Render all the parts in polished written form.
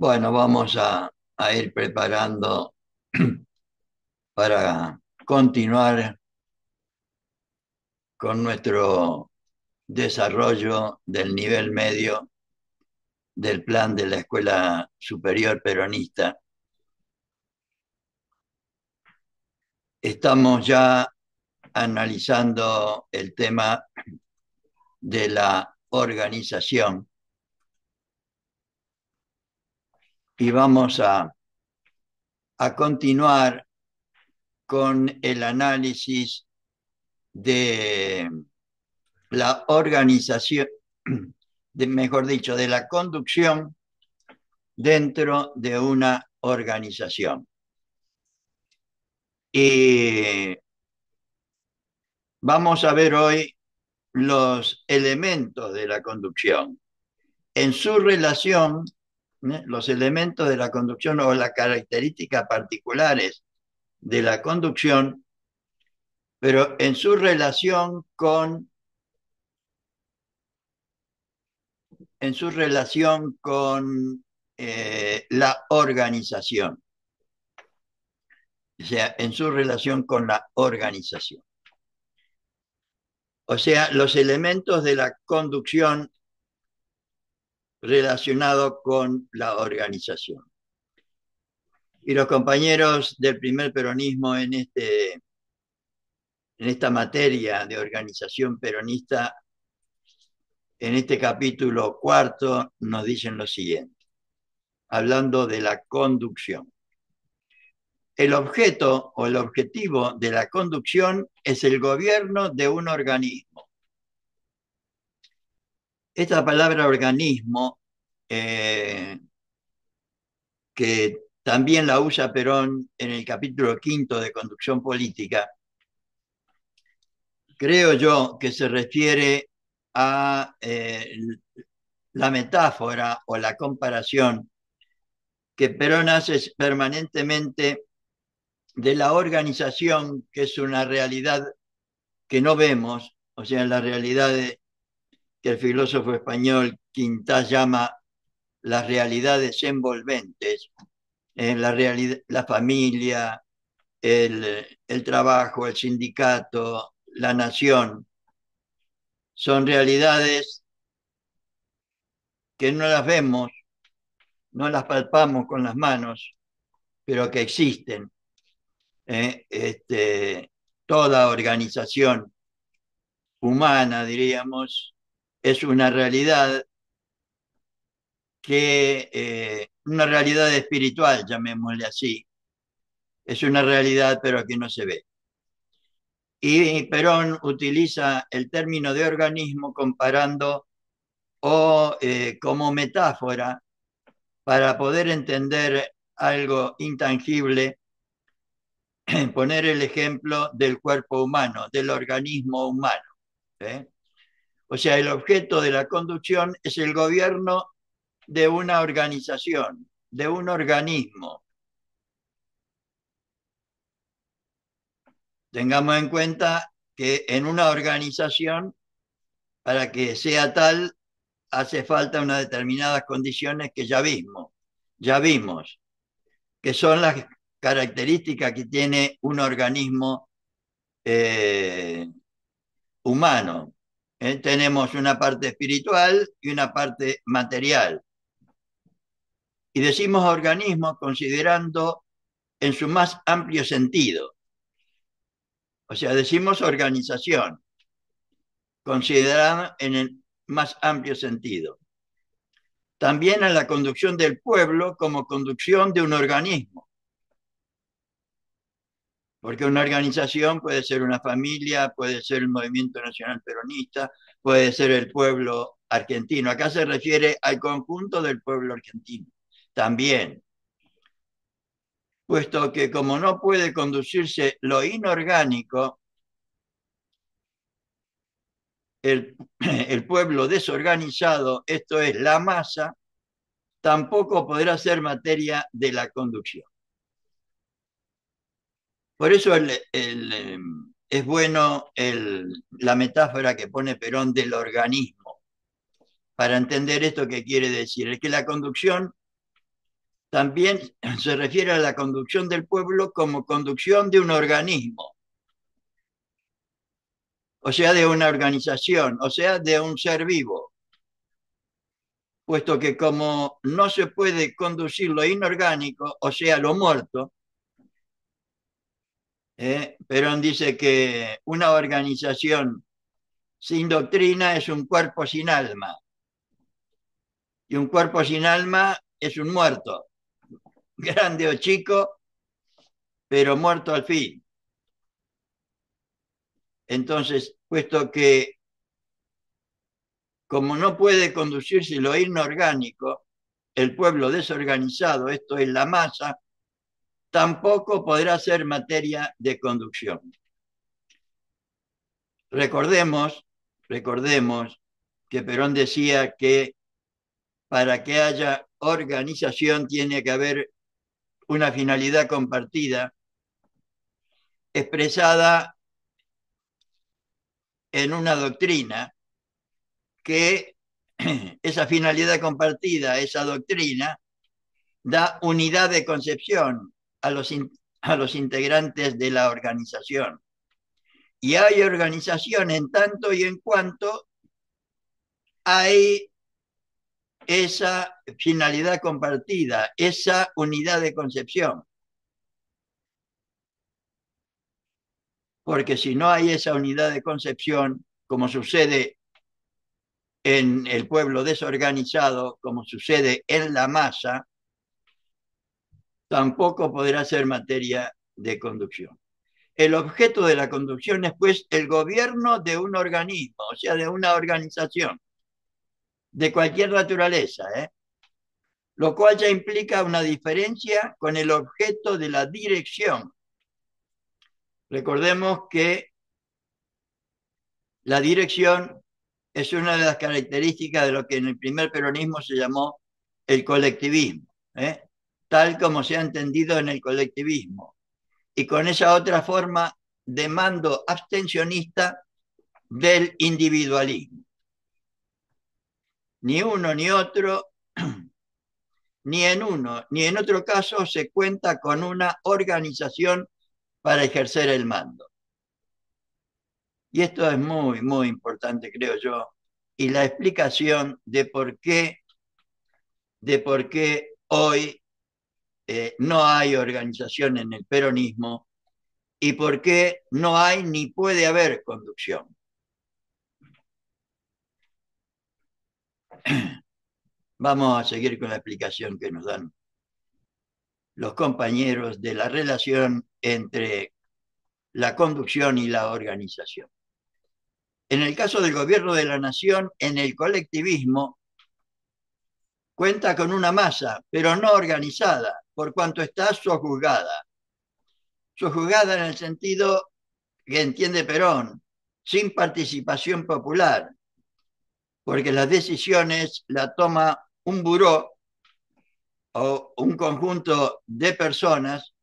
Bueno, vamos a ir preparando para continuar con nuestro desarrollo del nivel medio del plan de la Escuela Superior Peronista. Estamos ya analizando el tema de la organización y vamos a continuar con el análisis de la organización, mejor dicho, de la conducción dentro de una organización. Y vamos a ver hoy los elementos de la conducción en su relación, los elementos de la conducción o las características particulares de la conducción, pero en su relación con la organización, o sea, en su relación con la organización. O sea, los elementos de la conducción relacionados con la organización. Y los compañeros del primer peronismo en esta materia de organización peronista, en este capítulo cuarto, nos dicen lo siguiente, hablando de la conducción. El objeto o el objetivo de la conducción es el gobierno de un organismo. Esta palabra organismo, que también la usa Perón en el capítulo quinto de Conducción Política, creo yo que se refiere a la metáfora o la comparación que Perón hace permanentemente de la organización, que es una realidad que no vemos, o sea, la realidad que el filósofo español Quintás llama las realidades envolventes, la familia, el trabajo, el sindicato, la nación, son realidades que no las vemos, no las palpamos con las manos, pero que existen. Toda organización humana, diríamos, es una realidad una realidad espiritual, llamémosle así. Es una realidad, pero que no se ve. Y Perón utiliza el término de organismo comparando o como metáfora para poder entender algo intangible, poner el ejemplo del cuerpo humano, del organismo humano. ¿Eh? O sea, el objeto de la conducción es el gobierno de una organización, de un organismo. Tengamos en cuenta que en una organización, para que sea tal, hace falta unas determinadas condiciones que ya vimos, que son las características que tiene un organismo eh, humano. Tenemos una parte espiritual y una parte material. Y decimos organismo considerando en su más amplio sentido. O sea, decimos organización, considerada en el más amplio sentido. También a la conducción del pueblo como conducción de un organismo. Porque una organización puede ser una familia, puede ser el Movimiento Nacional Peronista, puede ser el pueblo argentino. Acá se refiere al conjunto del pueblo argentino. También, puesto que como no puede conducirse lo inorgánico, el pueblo desorganizado, esto es la masa, tampoco podrá ser materia de la conducción. Por eso es bueno la metáfora que pone Perón del organismo, para entender esto que quiere decir. Es que la conducción también se refiere a la conducción del pueblo como conducción de un organismo, o sea, de una organización, o sea, de un ser vivo, puesto que como no se puede conducir lo inorgánico, o sea, lo muerto, Perón dice que una organización sin doctrina es un cuerpo sin alma, y un cuerpo sin alma es un muerto, grande o chico, pero muerto al fin. Entonces, puesto que como no puede conducirse lo inorgánico, el pueblo desorganizado, esto es la masa, tampoco podrá ser materia de conducción. Recordemos, recordemos que Perón decía que para que haya organización tiene que haber una finalidad compartida expresada en una doctrina que esa finalidad compartida, esa doctrina, da unidad de concepción a los integrantes de la organización. Y hay organización en tanto y en cuanto hay esa finalidad compartida, esa unidad de concepción. Porque si no hay esa unidad de concepción, como sucede en el pueblo desorganizado, como sucede en la masa, tampoco podrá ser materia de conducción. El objeto de la conducción es, pues, el gobierno de un organismo, o sea, de una organización, de cualquier naturaleza, lo cual ya implica una diferencia con el objeto de la dirección. Recordemos que la dirección es una de las características de lo que en el primer peronismo se llamó el colectivismo, tal como se ha entendido en el colectivismo, y con esa otra forma de mando abstencionista del individualismo. Ni uno ni otro, ni en uno ni en otro caso se cuenta con una organización para ejercer el mando. Y esto es muy, muy importante, creo yo, y la explicación de por qué hoy no hay organización en el peronismo y por qué no hay ni puede haber conducción. Vamos a seguir con la explicación que nos dan los compañeros de la relación entre la conducción y la organización. En el caso del gobierno de la nación, en el colectivismo, cuenta con una masa, pero no organizada, por cuanto está sojuzgada. Sojuzgada en el sentido que entiende Perón, sin participación popular, porque las decisiones las toma un buró o un conjunto de personas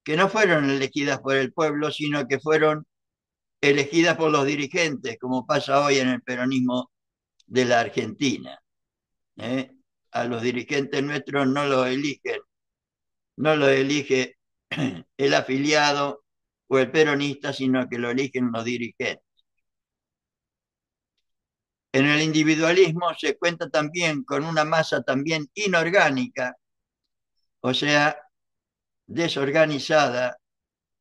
que no fueron elegidas por el pueblo, sino que fueron elegidas por los dirigentes, como pasa hoy en el peronismo de la Argentina. ¿eh? A los dirigentes nuestros no lo elige el afiliado o el peronista, sino que lo eligen los dirigentes. En el individualismo se cuenta también con una masa también inorgánica, o sea, desorganizada,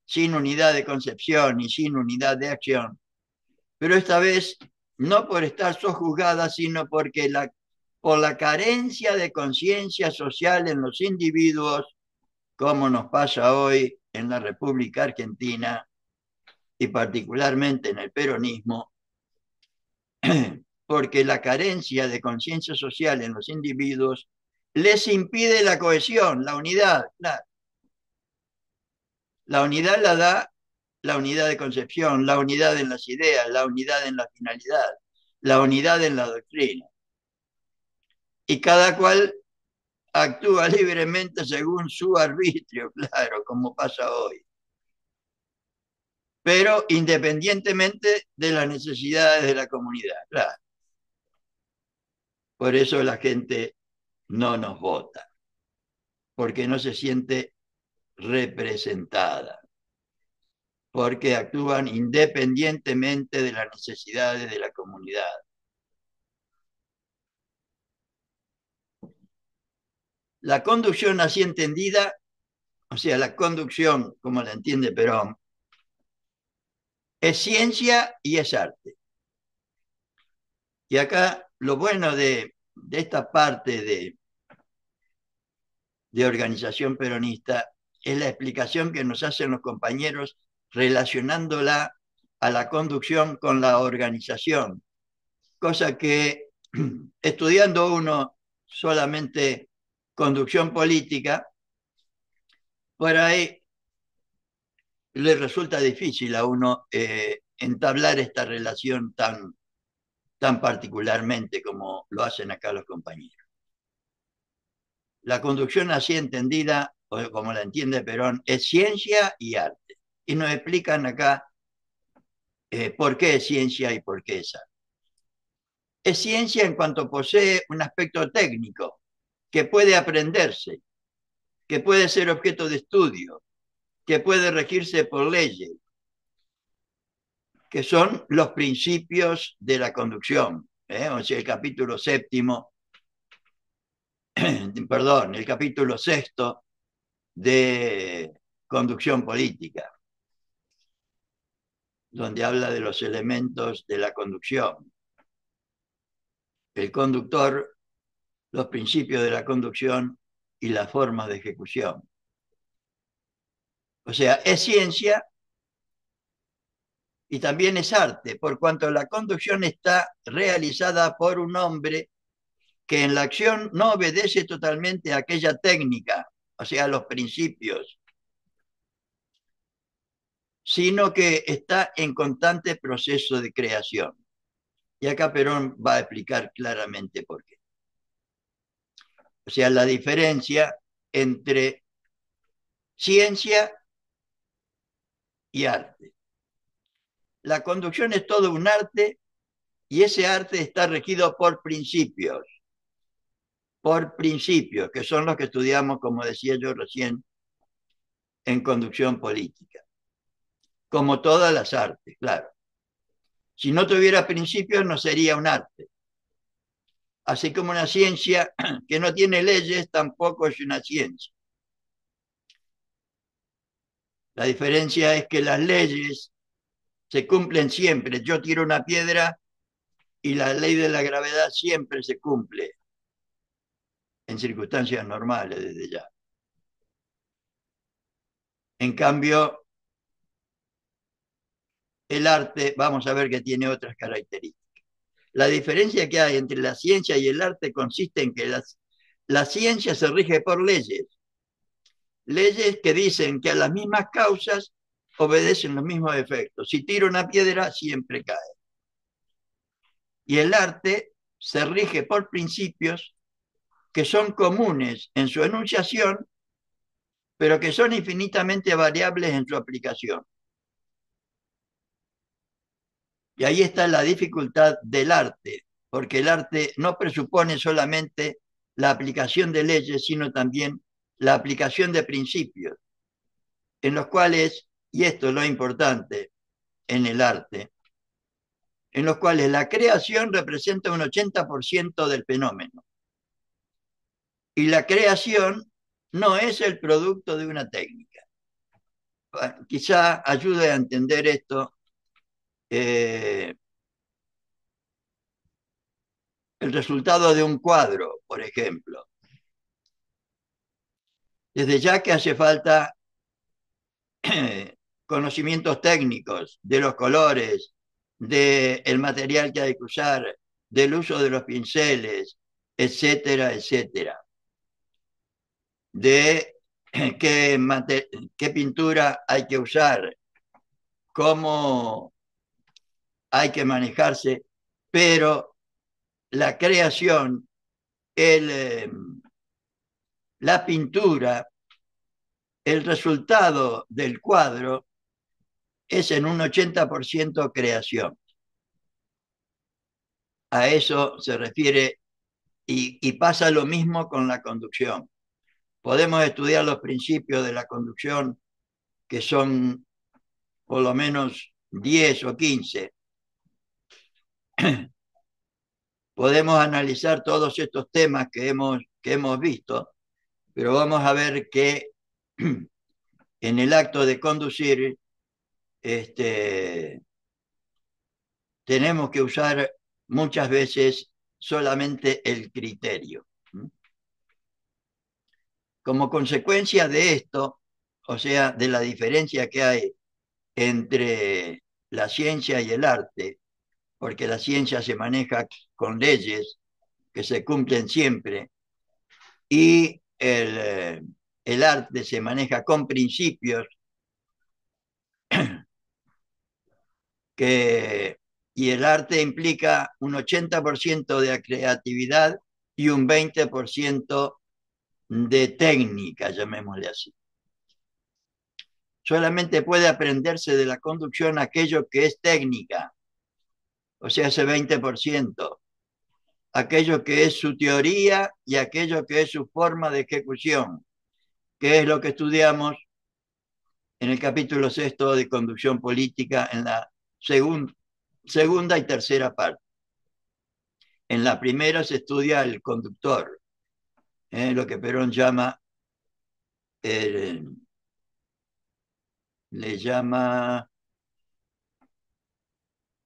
sin unidad de concepción y sin unidad de acción, pero esta vez no por estar sojuzgada, sino porque por la carencia de conciencia social en los individuos, como nos pasa hoy en la República Argentina y particularmente en el peronismo, porque la carencia de conciencia social en los individuos les impide la cohesión, la unidad. La unidad la da la unidad de concepción, la unidad en las ideas, la unidad en la finalidad, la unidad en la doctrina. Y cada cual actúa libremente según su arbitrio, claro, como pasa hoy. Pero independientemente de las necesidades de la comunidad, claro. Por eso la gente no nos vota. porque no se siente representada, porque actúan independientemente de las necesidades de la comunidad. La conducción así entendida, o sea, la conducción, como la entiende Perón, es ciencia y es arte. Y acá lo bueno de esta parte de organización peronista es la explicación que nos hacen los compañeros relacionándola a la conducción con la organización, cosa que estudiando uno solamente conducción política, por ahí le resulta difícil a uno entablar esta relación tan particularmente como lo hacen acá los compañeros. La conducción así entendida, o como la entiende Perón, es ciencia y arte. Y nos explican acá por qué es ciencia y por qué es arte. Es ciencia en cuanto posee un aspecto técnico que puede aprenderse, que puede ser objeto de estudio, que puede regirse por leyes, que son los principios de la conducción. O sea, el capítulo séptimo, perdón, el capítulo sexto de conducción política, donde habla de los elementos de la conducción. El conductor, los principios de la conducción y las formas de ejecución. O sea, es ciencia y también es arte, por cuanto la conducción está realizada por un hombre que en la acción no obedece totalmente a aquella técnica, o sea, a los principios, sino que está en constante proceso de creación. Y acá Perón va a explicar claramente por qué. O sea, la diferencia entre ciencia y arte. La conducción es todo un arte y ese arte está regido por principios, que son los que estudiamos, como decía yo recién, en conducción política. Como todas las artes, claro. Si no tuviera principios, no sería un arte. Así como una ciencia que no tiene leyes, tampoco es una ciencia. La diferencia es que las leyes se cumplen siempre. Yo tiro una piedra y la ley de la gravedad siempre se cumple en circunstancias normales desde ya. En cambio, el arte, vamos a ver que tiene otras características. La diferencia que hay entre la ciencia y el arte consiste en que la ciencia se rige por leyes, leyes que dicen que a las mismas causas obedecen los mismos efectos. Si tiro una piedra, siempre cae. Y el arte se rige por principios que son comunes en su enunciación, pero que son infinitamente variables en su aplicación. Y ahí está la dificultad del arte, porque el arte no presupone solamente la aplicación de leyes, sino también la aplicación de principios, en los cuales, y esto es lo importante en el arte, en los cuales la creación representa un 80% del fenómeno. Y la creación no es el producto de una técnica. Bueno, quizá ayude a entender esto el resultado de un cuadro, por ejemplo. Desde ya que hace falta conocimientos técnicos de los colores, del material que hay que usar, del uso de los pinceles, etcétera, etcétera. De qué pintura hay que usar, cómo hay que manejarse, pero la creación, la pintura, el resultado del cuadro es en un 80% creación. A eso se refiere y pasa lo mismo con la conducción. podemos estudiar los principios de la conducción, que son por lo menos 10 o 15. Podemos analizar todos estos temas que hemos visto, pero vamos a ver que en el acto de conducir tenemos que usar muchas veces solamente el criterio. Como consecuencia de esto, o sea, de la diferencia que hay entre la ciencia y el arte, porque la ciencia se maneja con leyes que se cumplen siempre y el arte se maneja con principios que, y el arte implica un 80% de creatividad y un 20% de técnica, llamémosle así. Solamente puede aprenderse de la conducción aquello que es técnica, o sea, ese 20%, aquello que es su teoría y aquello que es su forma de ejecución, que es lo que estudiamos en el capítulo sexto de conducción política en la segunda y tercera parte. En la primera se estudia el conductor, lo que Perón llama, le llama,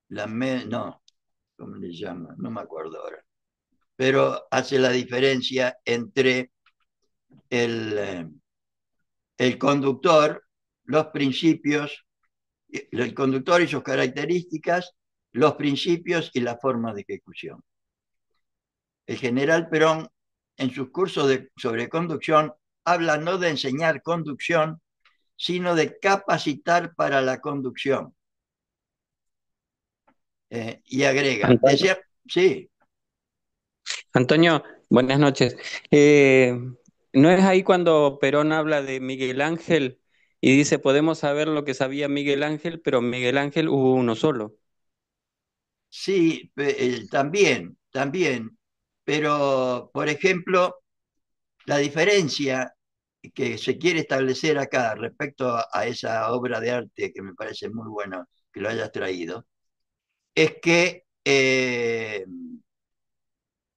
no, ¿cómo le llama? No me acuerdo ahora. Pero hace la diferencia entre el, el conductor, los principios, el conductor y sus características, los principios y la forma de ejecución. El general Perón, en sus cursos sobre conducción, habla no de enseñar conducción, sino de capacitar para la conducción. Y agrega, Antonio, decía, sí, Antonio, buenas noches. Eh, ¿No es ahí cuando Perón habla de Miguel Ángel y dice, podemos saber lo que sabía Miguel Ángel, pero Miguel Ángel hubo uno solo? sí, también, pero por ejemplo, la diferencia que se quiere establecer acá respecto a esa obra de arte que me parece muy bueno que lo hayas traído, es que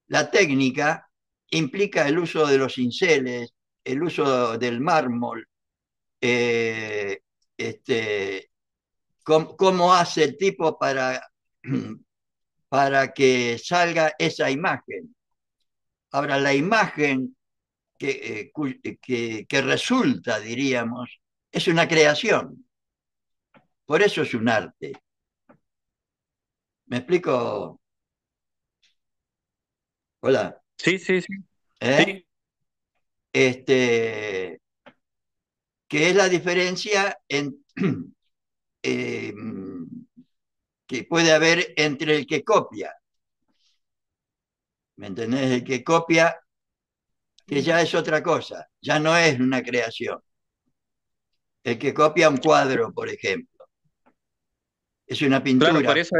la técnica implica el uso de los cinceles, el uso del mármol, eh, este, cómo hace el tipo para que salga esa imagen. Ahora, la imagen que resulta, diríamos, es una creación. Por eso es un arte. ¿Me explico? Hola. Sí, sí, sí. ¿Eh? Sí. Este, que es la diferencia eh, que puede haber entre el que copia, ¿me entendés? El que copia, que ya es otra cosa, ya no es una creación. El que copia un cuadro, por ejemplo, es una Claro, por pintura, eso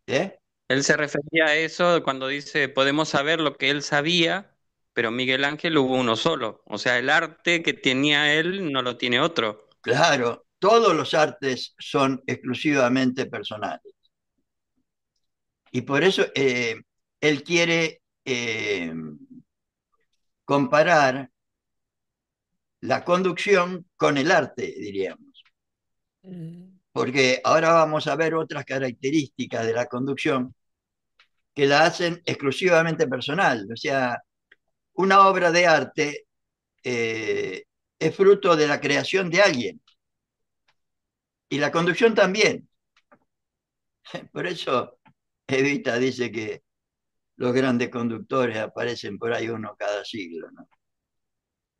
¿eh? él se refería a eso cuando dice, podemos saber lo que él sabía, pero Miguel Ángel hubo uno solo. O sea, el arte que tenía él no lo tiene otro. Claro, todos los artes son exclusivamente personales. Y por eso él quiere comparar la conducción con el arte, diríamos. Porque ahora vamos a ver otras características de la conducción que la hacen exclusivamente personal. O sea, una obra de arte es fruto de la creación de alguien y la conducción también. Por eso Evita dice que los grandes conductores aparecen por ahí uno cada siglo, ¿no?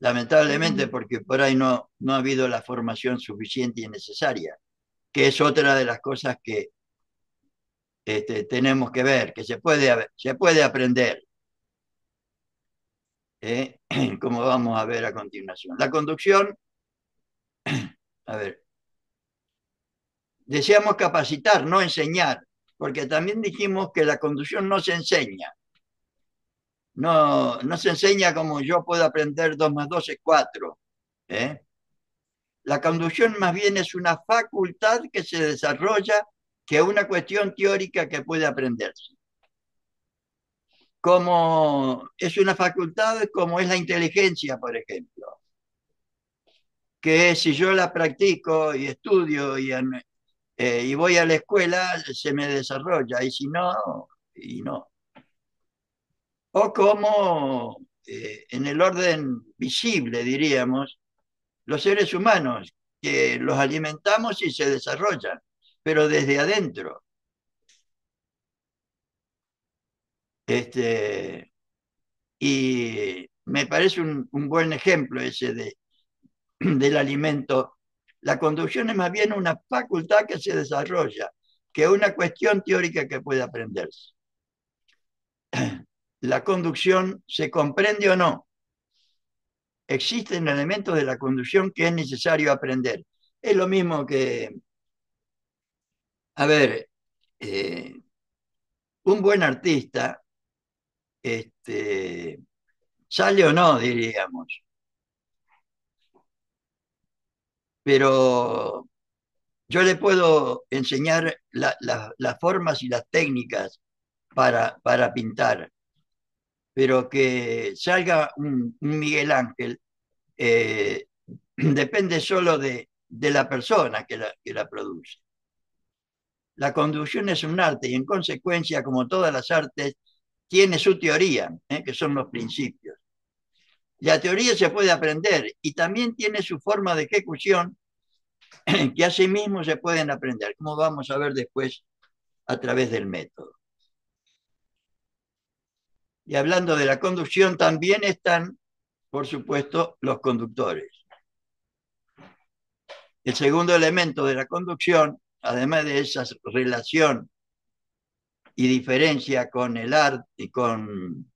Lamentablemente porque por ahí no ha habido la formación suficiente y necesaria, que es otra de las cosas que tenemos que ver, que se puede aprender, ¿eh? Como vamos a ver a continuación. La conducción, a ver, deseamos capacitar, no enseñar, porque también dijimos que la conducción no se enseña, no se enseña como yo puedo aprender 2 más 2 es 4. ¿Eh? La conducción más bien es una facultad que se desarrolla que una cuestión teórica que puede aprenderse. Como es una facultad como es la inteligencia, por ejemplo, que si yo la practico y estudio y voy a la escuela, se me desarrolla, y si no, y no. O como en el orden visible, diríamos, los seres humanos, que los alimentamos y se desarrollan, pero desde adentro. Este, y me parece un buen ejemplo ese del alimento. La conducción es más bien una facultad que se desarrolla, que una cuestión teórica que puede aprenderse. La conducción se comprende o no. Existen elementos de la conducción que es necesario aprender. Es lo mismo que, a ver, eh, un buen artista, este, sale o no, diríamos, pero yo le puedo enseñar las formas y las técnicas para pintar, pero que salga un Miguel Ángel depende solo de la persona que la produce. La conducción es un arte y en consecuencia, como todas las artes, tiene su teoría, que son los principios. La teoría se puede aprender y también tiene su forma de ejecución que asimismo se pueden aprender, como vamos a ver después a través del método. Y hablando de la conducción, también están, por supuesto, los conductores. El segundo elemento de la conducción, además de esa relación y diferencia con el arte y con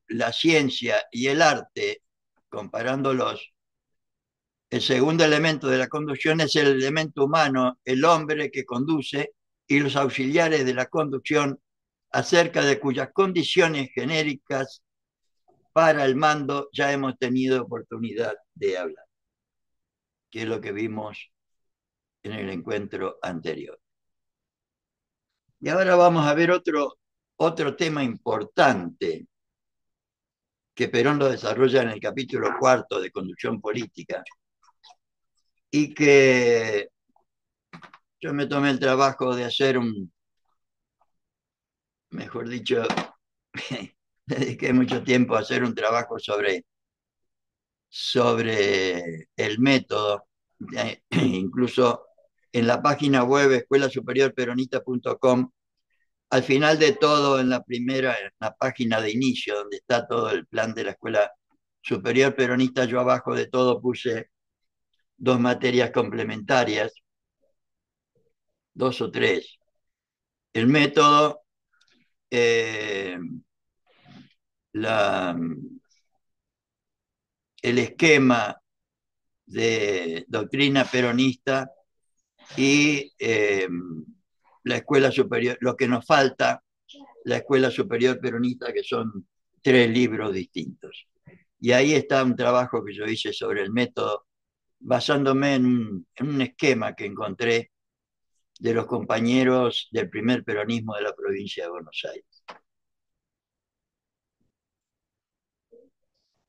la ciencia y el arte, comparándolos, el segundo elemento de la conducción es el elemento humano, el hombre que conduce y los auxiliares de la conducción acerca de cuyas condiciones genéricas para el mando ya hemos tenido oportunidad de hablar, que es lo que vimos en el encuentro anterior. Y ahora vamos a ver otro tema importante que Perón lo desarrolla en el capítulo cuarto de Conducción Política y que yo me tomé el trabajo de hacer mejor dicho, dediqué mucho tiempo a hacer un trabajo sobre el método, incluso en la página web escuelasuperiorperonista.com, al final de todo, en la página de inicio, donde está todo el plan de la Escuela Superior Peronista, yo abajo de todo puse 2 materias complementarias, 2 o 3. El método, eh, la, el esquema de doctrina peronista y la escuela superior, lo que nos falta, la escuela superior peronista, que son 3 libros distintos. Y ahí está un trabajo que yo hice sobre el método, basándome en un esquema que encontré de los compañeros del primer peronismo de la provincia de Buenos Aires.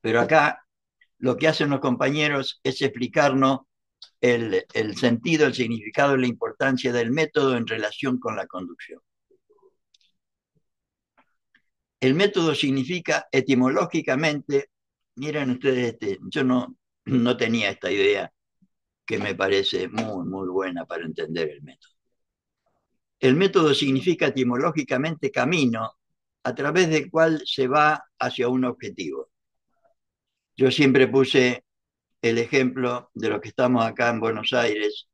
Pero acá lo que hacen los compañeros es explicarnos el sentido, el significado y la importancia del método en relación con la conducción. El método significa etimológicamente, miren ustedes, yo no tenía esta idea que me parece muy, muy buena para entender el método. El método significa etimológicamente camino a través del cual se va hacia un objetivo. Yo siempre puse el ejemplo de los que estamos acá en Buenos Aires.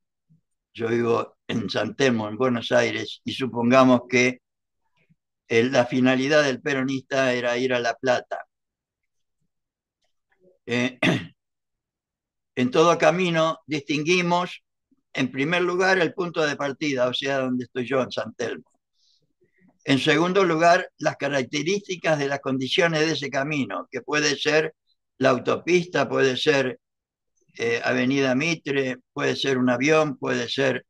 Yo vivo en San Telmo, en Buenos Aires, y supongamos que la finalidad del peronista era ir a La Plata. Eh, en todo camino distinguimos, en primer lugar, el punto de partida, o sea, donde estoy yo, en San Telmo. En segundo lugar, las características de las condiciones de ese camino, que puede ser la autopista, puede ser Avenida Mitre, puede ser un avión, puede ser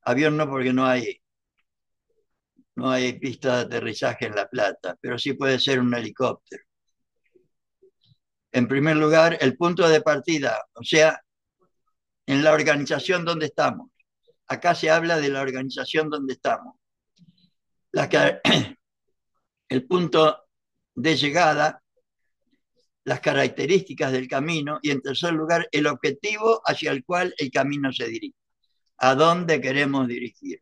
avión no porque no hay pista de aterrizaje en La Plata, pero sí puede ser un helicóptero. En primer lugar, el punto de partida, o sea, en la organización donde estamos. Acá se habla de la organización donde estamos. El punto de llegada, las características del camino y en tercer lugar, el objetivo hacia el cual el camino se dirige. ¿A dónde queremos dirigir?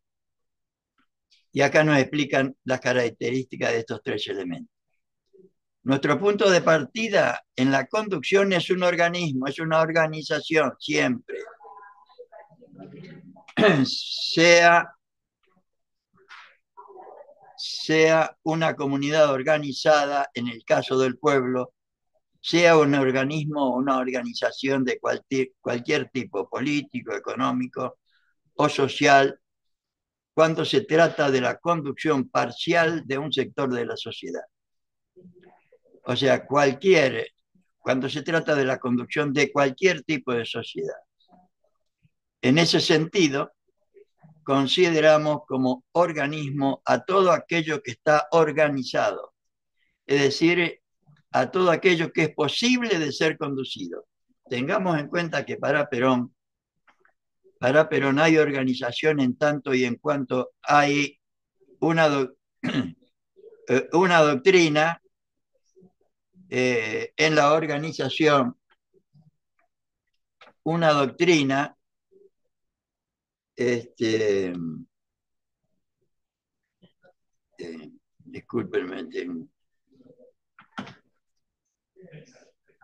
Y acá nos explican las características de estos tres elementos. Nuestro punto de partida en la conducción es un organismo, es una organización, siempre. Sea una comunidad organizada, en el caso del pueblo, sea un organismo o una organización de cualquier tipo, político, económico o social, cuando se trata de la conducción parcial de un sector de la sociedad. O sea, cuando se trata de la conducción de cualquier tipo de sociedad. En ese sentido, consideramos como organismo a todo aquello que está organizado, es decir, a todo aquello que es posible de ser conducido. Tengamos en cuenta que para Perón hay organización en tanto y en cuanto hay una, una doctrina en la organización, una doctrina discúlpenme,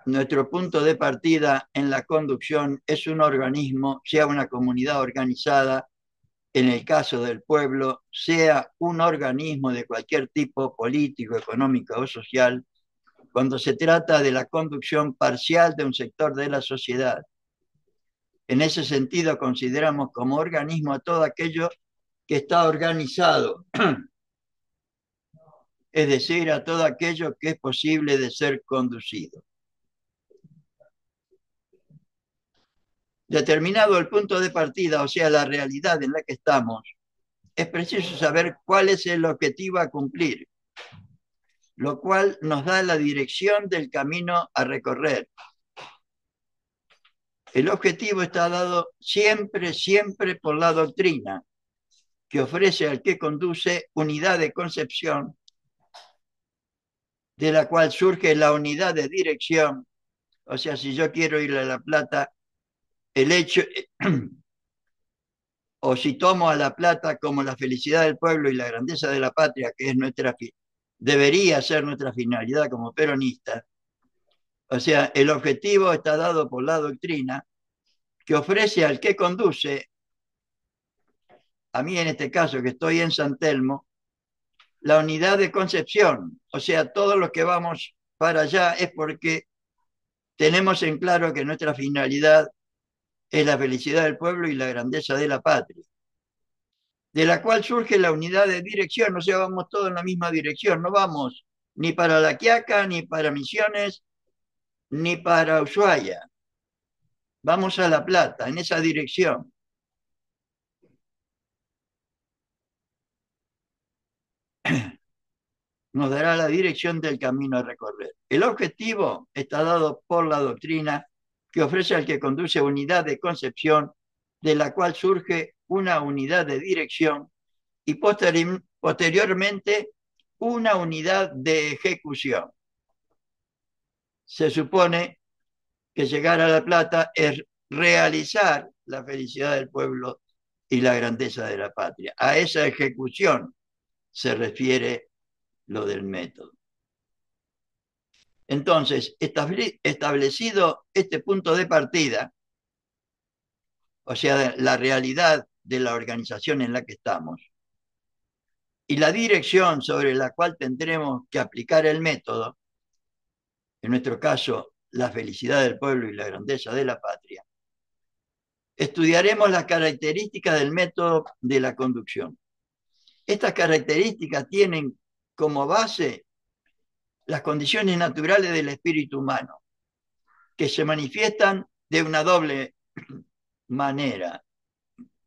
nuestro punto de partida en la conducción es un organismo, sea una comunidad organizada, en el caso del pueblo, sea un organismo de cualquier tipo, político, económico o social, cuando se trata de la conducción parcial de un sector de la sociedad. En ese sentido, consideramos como organismo a todo aquello que está organizado, es decir, a todo aquello que es posible de ser conducido. Determinado el punto de partida, o sea, la realidad en la que estamos, es preciso saber cuál es el objetivo a cumplir, lo cual nos da la dirección del camino a recorrer. El objetivo está dado siempre, siempre por la doctrina, que ofrece al que conduce unidad de concepción, de la cual surge la unidad de dirección. O sea, si yo quiero ir a La Plata, el hecho, o si tomo a La Plata como la felicidad del pueblo y la grandeza de la patria, que es debería ser nuestra finalidad como peronistas. O sea, el objetivo está dado por la doctrina, que ofrece al que conduce, a mí en este caso que estoy en San Telmo, la unidad de concepción. O sea, todos los que vamos para allá es porque tenemos en claro que nuestra finalidad es la felicidad del pueblo y la grandeza de la patria, de la cual surge la unidad de dirección. O sea, vamos todos en la misma dirección, no vamos ni para La Quiaca, ni para Misiones, ni para Ushuaia. Vamos a La Plata, en esa dirección. Nos dará la dirección del camino a recorrer. El objetivo está dado por la doctrina, que ofrece al que conduce unidad de concepción, de la cual surge una unidad de dirección y posteriormente una unidad de ejecución. Se supone que llegar a La Plata es realizar la felicidad del pueblo y la grandeza de la patria. A esa ejecución se refiere lo del método. Entonces, establecido este punto de partida, o sea, la realidad de la organización en la que estamos, y la dirección sobre la cual tendremos que aplicar el método, en nuestro caso, la felicidad del pueblo y la grandeza de la patria, estudiaremos las características del método de la conducción. Estas características tienen como base las condiciones naturales del espíritu humano, que se manifiestan de una doble manera.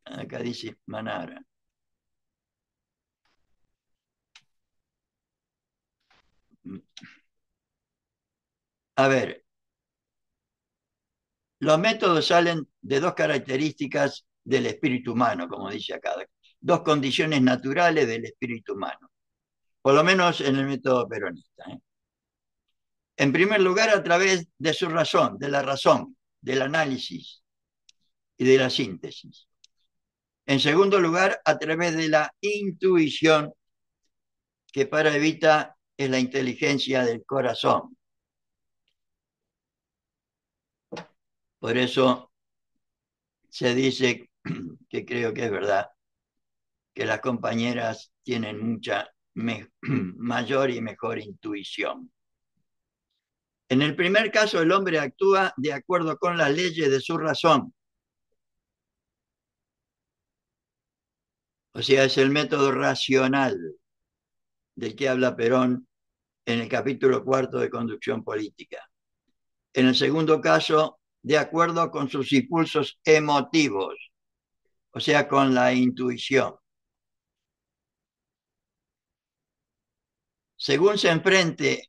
Acá dice manera. A ver, los métodos salen de dos características del espíritu humano, como dice acá, dos condiciones naturales del espíritu humano, por lo menos en el método peronista. En primer lugar, a través de su razón, del análisis y de la síntesis. En segundo lugar, a través de la intuición, que para Evita es la inteligencia del corazón. Por eso se dice, que creo que es verdad, que las compañeras tienen mucha mayor y mejor intuición. En el primer caso, el hombre actúa de acuerdo con las leyes de su razón. O sea, es el método racional del que habla Perón en el capítulo 4 de Conducción Política. En el segundo caso, de acuerdo con sus impulsos emotivos, o sea, con la intuición. Según se enfrente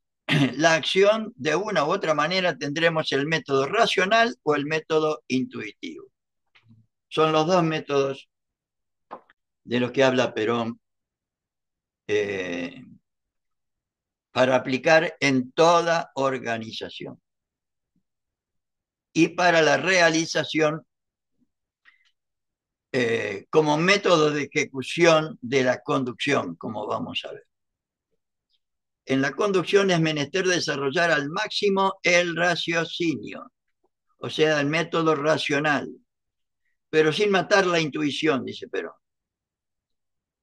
la acción, de una u otra manera tendremos el método racional o el método intuitivo. Son los dos métodos de los que habla Perón para aplicar en toda organización y para la realización como método de ejecución de la conducción, como vamos a ver. En la conducción es menester desarrollar al máximo el raciocinio, o sea, el método racional, pero sin matar la intuición, dice Perón,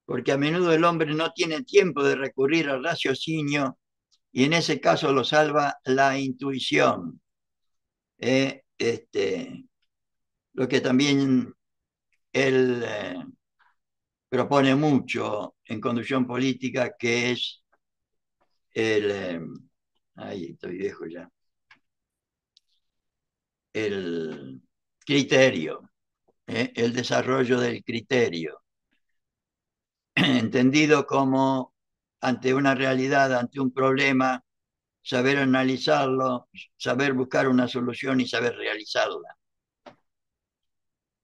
porque a menudo el hombre no tiene tiempo de recurrir al raciocinio y en ese caso lo salva la intuición. Lo que también él propone mucho en Conducción Política, que es ahí estoy viejo ya, el criterio, el desarrollo del criterio, entendido como ante una realidad, ante un problema, saber analizarlo, saber buscar una solución y saber realizarla.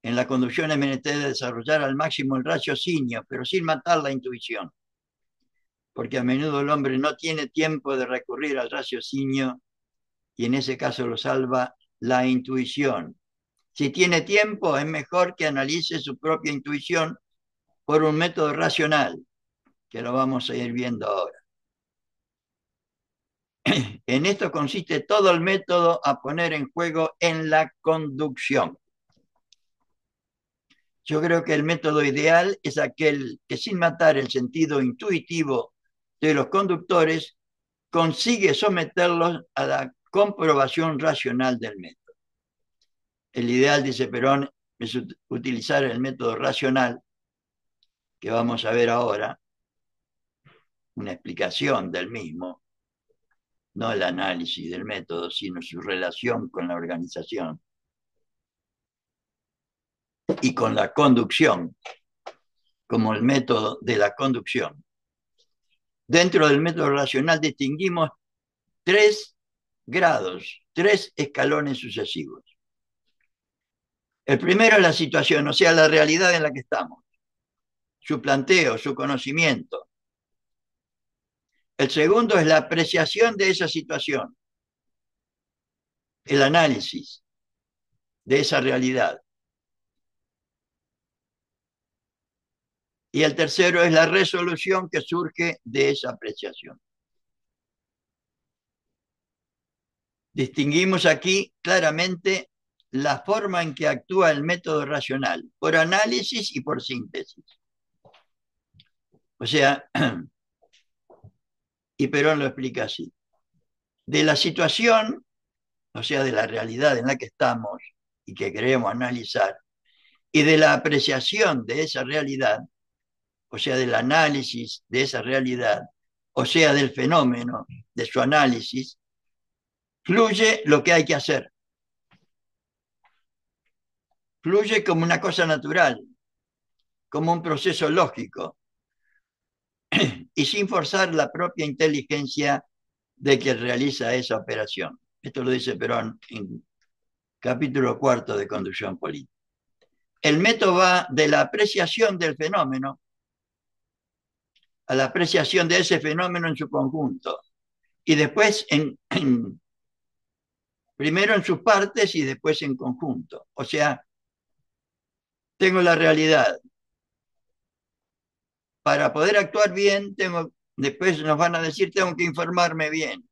En la conducción es menester desarrollar al máximo el raciocinio, pero sin matar la intuición, porque a menudo el hombre no tiene tiempo de recurrir al raciocinio y en ese caso lo salva la intuición. Si tiene tiempo, es mejor que analice su propia intuición por un método racional, que lo vamos a ir viendo ahora. En esto consiste todo el método a poner en juego en la conducción. Yo creo que el método ideal es aquel que, sin matar el sentido intuitivo de los conductores, consigue someterlos a la comprobación racional del método. El ideal, dice Perón, es utilizar el método racional, que vamos a ver ahora, una explicación del mismo, no el análisis del método, sino su relación con la organización y con la conducción, como el método de la conducción. Dentro del método racional distinguimos tres grados, tres escalones sucesivos. El primero es la situación, o sea, la realidad en la que estamos, su planteo, su conocimiento. El segundo es la apreciación de esa situación, el análisis de esa realidad. Y el tercero es la resolución que surge de esa apreciación. Distinguimos aquí claramente la forma en que actúa el método racional, por análisis y por síntesis. O sea, y Perón lo explica así. De la situación, o sea, de la realidad en la que estamos y que queremos analizar, y de la apreciación de esa realidad, o sea, del análisis de esa realidad, o sea, del fenómeno, de su análisis, fluye lo que hay que hacer. Fluye como una cosa natural, como un proceso lógico, y sin forzar la propia inteligencia de quien realiza esa operación. Esto lo dice Perón en capítulo 4 de Conducción Política. El método va de la apreciación del fenómeno a la apreciación de ese fenómeno en su conjunto, y después primero en sus partes y después en conjunto. O sea, tengo la realidad. Para poder actuar bien, después nos van a decir, tengo que informarme bien.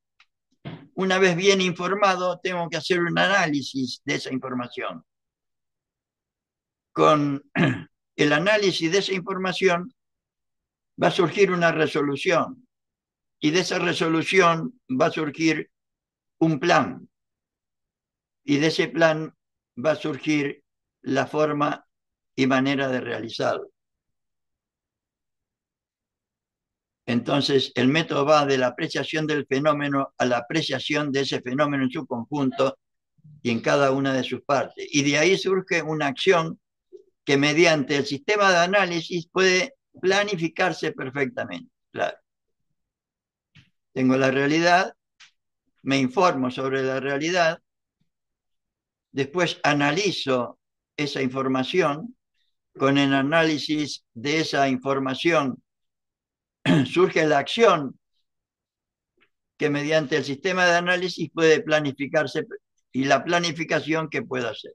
Una vez bien informado, tengo que hacer un análisis de esa información. Con el análisis de esa información va a surgir una resolución, y de esa resolución va a surgir un plan, y de ese plan va a surgir la forma y manera de realizarlo. Entonces, el método va de la apreciación del fenómeno a la apreciación de ese fenómeno en su conjunto y en cada una de sus partes. Y de ahí surge una acción que mediante el sistema de análisis puede planificarse perfectamente. Claro. Tengo la realidad, me informo sobre la realidad, después analizo esa información, con el análisis de esa información surge la acción que mediante el sistema de análisis puede planificarse, y la planificación que puedo hacer.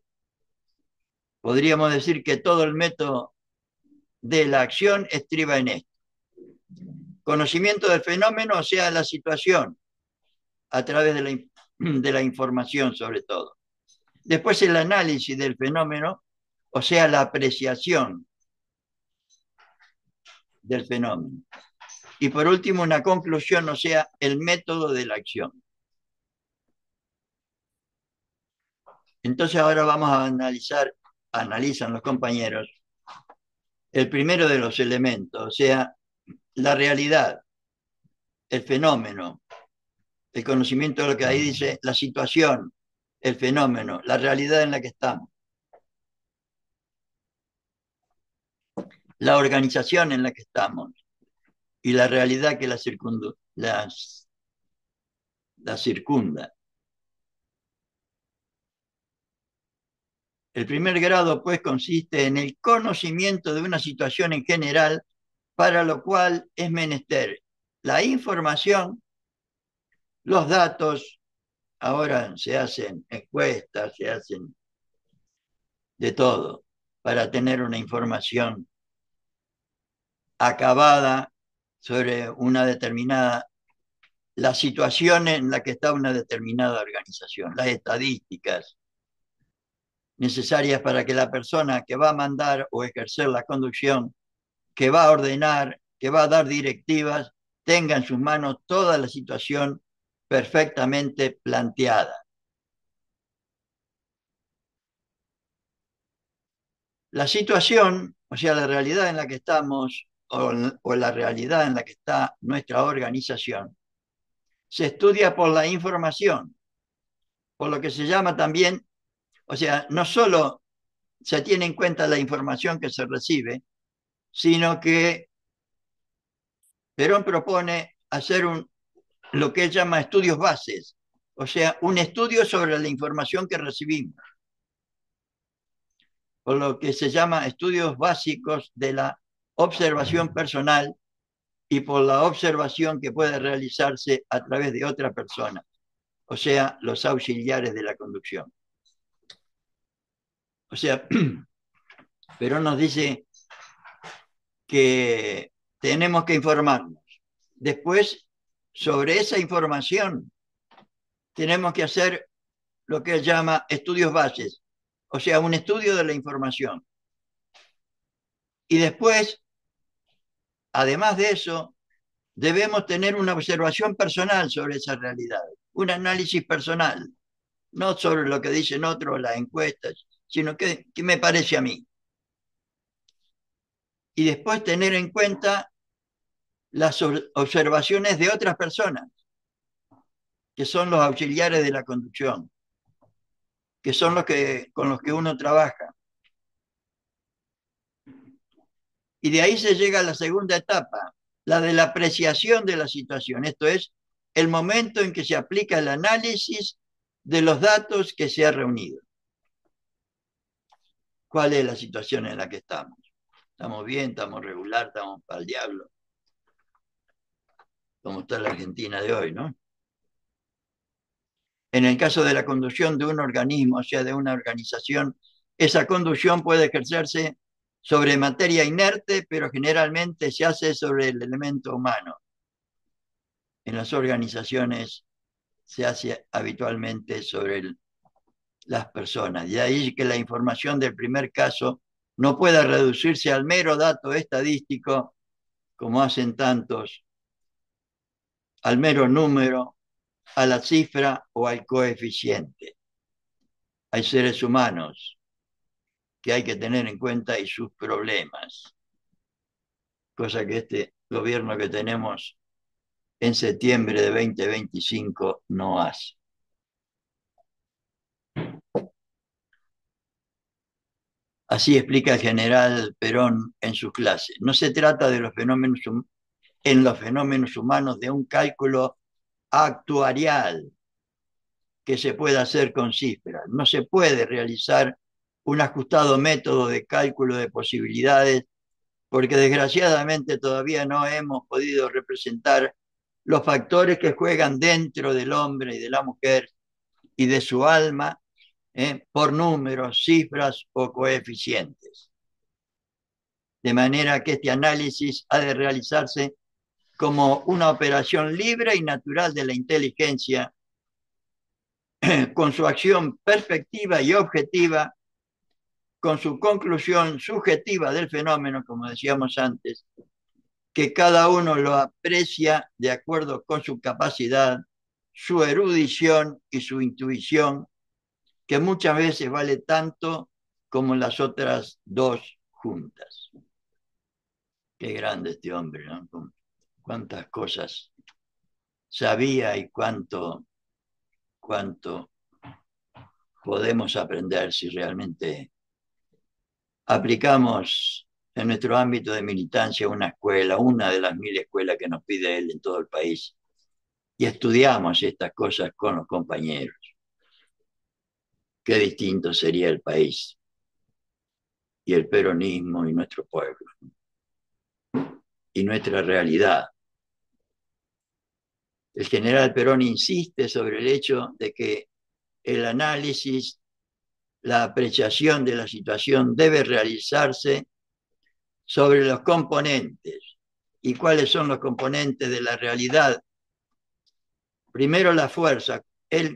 Podríamos decir que todo el método de la acción estriba en esto. Conocimiento del fenómeno, o sea, la situación, a través de la información sobre todo. Después el análisis del fenómeno, o sea, la apreciación del fenómeno. Y por último, una conclusión, o sea, el método de la acción. Entonces ahora vamos a analizan los compañeros, el primero de los elementos, o sea, la realidad, el fenómeno, el conocimiento de lo que ahí dice, la situación, el fenómeno, la realidad en la que estamos, la organización en la que estamos y la realidad que la circunda. El primer grado, pues, consiste en el conocimiento de una situación en general, para lo cual es menester la información, los datos. Ahora se hacen encuestas, se hacen de todo para tener una información acabada sobre la situación en la que está una determinada organización, las estadísticas necesarias para que la persona que va a mandar o ejercer la conducción, que va a ordenar, que va a dar directivas, tenga en sus manos toda la situación perfectamente planteada. La situación, o sea, la realidad en la que estamos, o la realidad en la que está nuestra organización, se estudia por la información, por lo que se llama también, o sea, no solo se tiene en cuenta la información que se recibe, sino que Perón propone hacer lo que él llama estudios bases, o sea, un estudio sobre la información que recibimos, por lo que se llama estudios básicos de la observación personal y por la observación que puede realizarse a través de otra persona, o sea, los auxiliares de la conducción. O sea, Perón nos dice que tenemos que informarnos. Después, sobre esa información, tenemos que hacer lo que él llama estudios bases, o sea, un estudio de la información. Y después, además de eso, debemos tener una observación personal sobre esa realidad, un análisis personal, no sobre lo que dicen otros, las encuestas, sino que me parece a mí. y después tener en cuenta las observaciones de otras personas, que son los auxiliares de la conducción, que son con los que uno trabaja. Y de ahí se llega a la segunda etapa, la de la apreciación de la situación. Esto es el momento en que se aplica el análisis de los datos que se ha reunido. ¿Cuál es la situación en la que estamos? ¿Estamos bien? ¿Estamos regular? ¿Estamos para el diablo? Como está la Argentina de hoy, ¿no? En el caso de la conducción de un organismo, o sea, de una organización, esa conducción puede ejercerse sobre materia inerte, pero generalmente se hace sobre el elemento humano. En las organizaciones se hace habitualmente sobre las personas. De ahí que la información del primer caso no pueda reducirse al mero dato estadístico, como hacen tantos, al mero número, a la cifra o al coeficiente. Hay seres humanos que hay que tener en cuenta y sus problemas, cosa que este gobierno que tenemos en septiembre de 2025 no hace. Así explica el general Perón en su clase. No se trata de los fenómenos en los fenómenos humanos de un cálculo actuarial que se pueda hacer con cifras. No se puede realizar un ajustado método de cálculo de posibilidades porque desgraciadamente todavía no hemos podido representar los factores que juegan dentro del hombre y de la mujer y de su alma por números, cifras o coeficientes. De manera que este análisis ha de realizarse como una operación libre y natural de la inteligencia, con su acción perspectiva y objetiva, con su conclusión subjetiva del fenómeno, como decíamos antes, que cada uno lo aprecia de acuerdo con su capacidad, su erudición y su intuición, que muchas veces vale tanto como las otras dos juntas. Qué grande este hombre, ¿no? Cuántas cosas sabía y cuánto podemos aprender si realmente aplicamos en nuestro ámbito de militancia una escuela, una de las 1000 escuelas que nos pide él en todo el país, y estudiamos estas cosas con los compañeros. Qué distinto sería el país y el peronismo y nuestro pueblo y nuestra realidad. El general Perón insiste sobre el hecho de que el análisis, la apreciación de la situación debe realizarse sobre los componentes. ¿Y cuáles son los componentes de la realidad? Primero, la fuerza.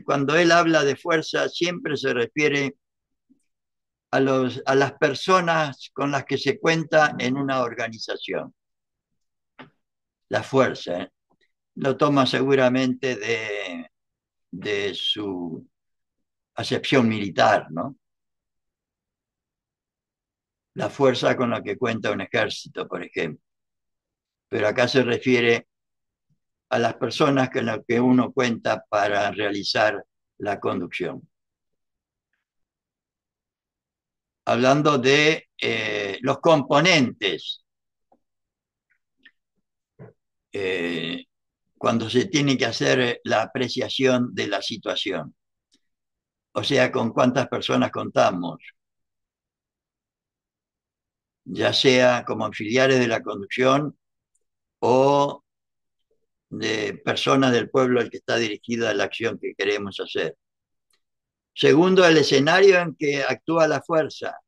Cuando él habla de fuerza, siempre se refiere a las personas con las que se cuenta en una organización. La fuerza, ¿eh? Lo toma seguramente de su acepción militar, ¿no? La fuerza con la que cuenta un ejército, por ejemplo. Pero acá se refiere a las personas con las que uno cuenta para realizar la conducción. Hablando de los componentes, cuando se tiene que hacer la apreciación de la situación. O sea, con cuántas personas contamos, ya sea como auxiliares de la conducción o de personas del pueblo al que está dirigida la acción que queremos hacer. Segundo, el escenario en que actúa la fuerza.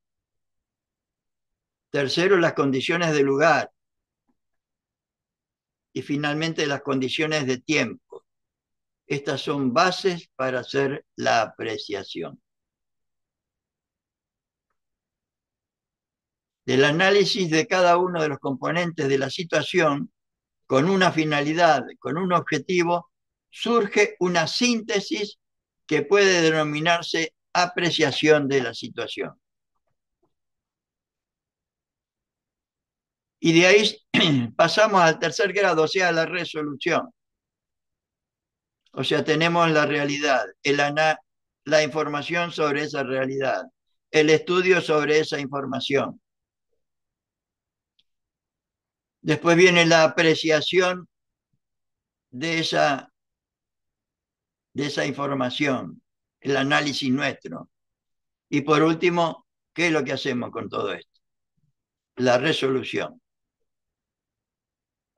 Tercero, las condiciones de lugar. Y finalmente, las condiciones de tiempo. Estas son bases para hacer la apreciación. Del análisis de cada uno de los componentes de la situación, con una finalidad, con un objetivo, surge una síntesis que puede denominarse apreciación de la situación. Y de ahí pasamos al tercer grado, o sea, la resolución. O sea, tenemos la realidad, la información sobre esa realidad, el estudio sobre esa información. Después viene la apreciación de esa información, el análisis nuestro. Y por último, ¿qué es lo que hacemos con todo esto? La resolución.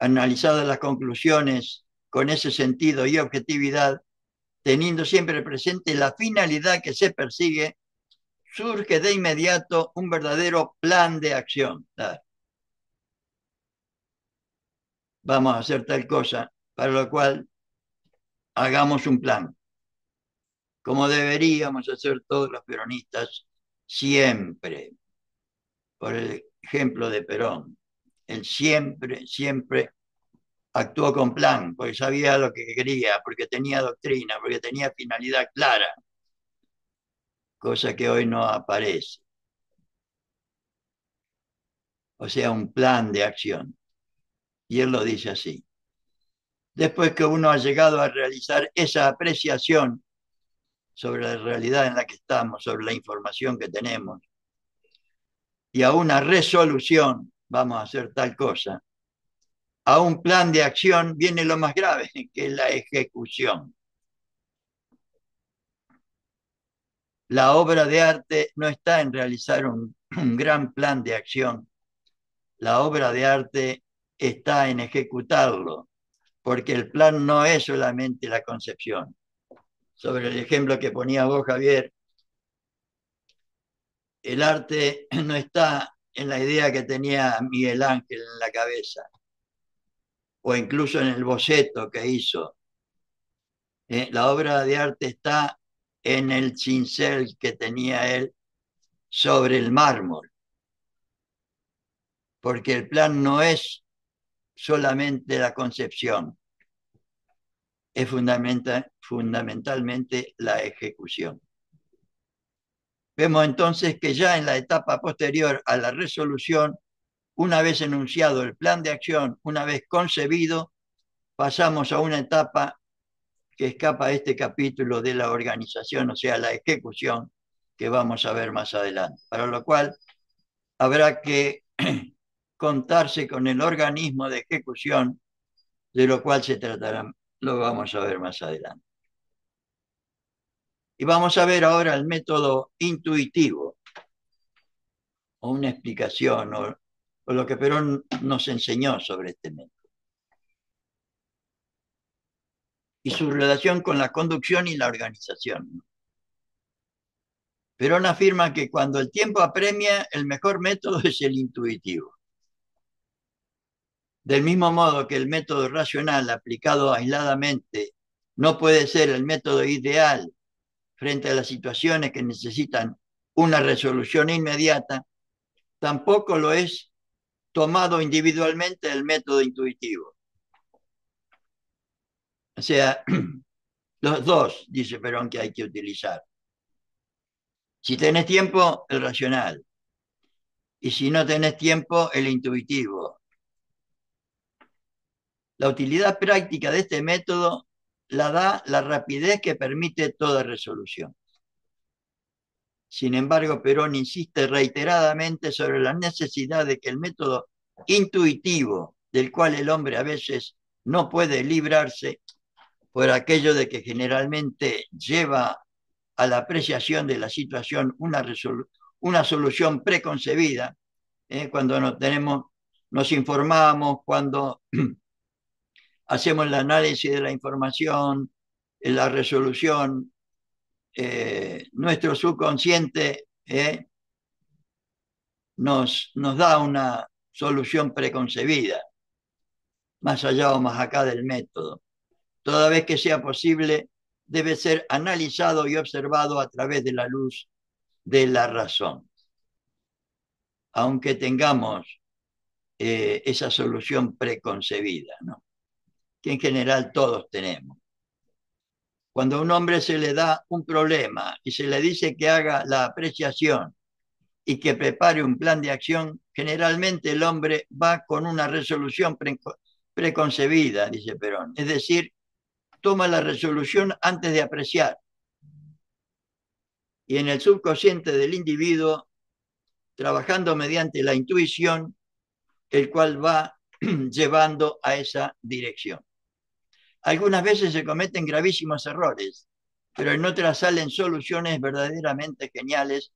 Analizadas las conclusiones con ese sentido y objetividad, teniendo siempre presente la finalidad que se persigue, surge de inmediato un verdadero plan de acción. Vamos a hacer tal cosa, para lo cual hagamos un plan, como deberíamos hacer todos los peronistas siempre, por el ejemplo de Perón. Él siempre, siempre actuó con plan, porque sabía lo que quería, porque tenía doctrina, porque tenía finalidad clara, cosa que hoy no aparece. O sea, un plan de acción. Y él lo dice así. Después que uno ha llegado a realizar esa apreciación sobre la realidad en la que estamos, sobre la información que tenemos, y a una resolución, vamos a hacer tal cosa, a un plan de acción viene lo más grave, que es la ejecución. La obra de arte no está en realizar un gran plan de acción, la obra de arte está en ejecutarlo, porque el plan no es solamente la concepción. Sobre el ejemplo que ponía vos, Javier, el arte no está en la idea que tenía Miguel Ángel en la cabeza, o incluso en el boceto que hizo. La obra de arte está en el cincel que tenía él sobre el mármol, porque el plan no es solamente la concepción, es fundamentalmente la ejecución. Vemos entonces que ya en la etapa posterior a la resolución, una vez enunciado el plan de acción, una vez concebido, pasamos a una etapa que escapa a este capítulo de la organización, o sea, la ejecución, que vamos a ver más adelante. Para lo cual habrá que contarse con el organismo de ejecución, de lo cual se tratará, lo vamos a ver más adelante. Y vamos a ver ahora el método intuitivo, o una explicación, o lo que Perón nos enseñó sobre este método. Y su relación con la conducción y la organización. Perón afirma que cuando el tiempo apremia, el mejor método es el intuitivo. Del mismo modo que el método racional aplicado aisladamente no puede ser el método ideal frente a las situaciones que necesitan una resolución inmediata, tampoco lo es tomado individualmente el método intuitivo. O sea, los dos, dice Perón, que hay que utilizar. Si tenés tiempo, el racional. Y si no tenés tiempo, el intuitivo. La utilidad práctica de este método la da la rapidez que permite toda resolución. Sin embargo, Perón insiste reiteradamente sobre la necesidad de que el método intuitivo, del cual el hombre a veces no puede librarse, por aquello de que generalmente lleva a la apreciación de la situación una solución preconcebida, cuando nos informamos, cuando hacemos el análisis de la información, la resolución, nuestro subconsciente nos da una solución preconcebida, más allá o más acá del método. Toda vez que sea posible, debe ser analizado y observado a través de la luz de la razón. Aunque tengamos esa solución preconcebida, ¿no? Que en general todos tenemos. Cuando a un hombre se le da un problema y se le dice que haga la apreciación y que prepare un plan de acción, generalmente el hombre va con una resolución preconcebida, dice Perón. Es decir, toma la resolución antes de apreciar. Y en el subconsciente del individuo, trabajando mediante la intuición, el cual va llevando a esa dirección. Algunas veces se cometen gravísimos errores, pero en otras salen soluciones verdaderamente geniales,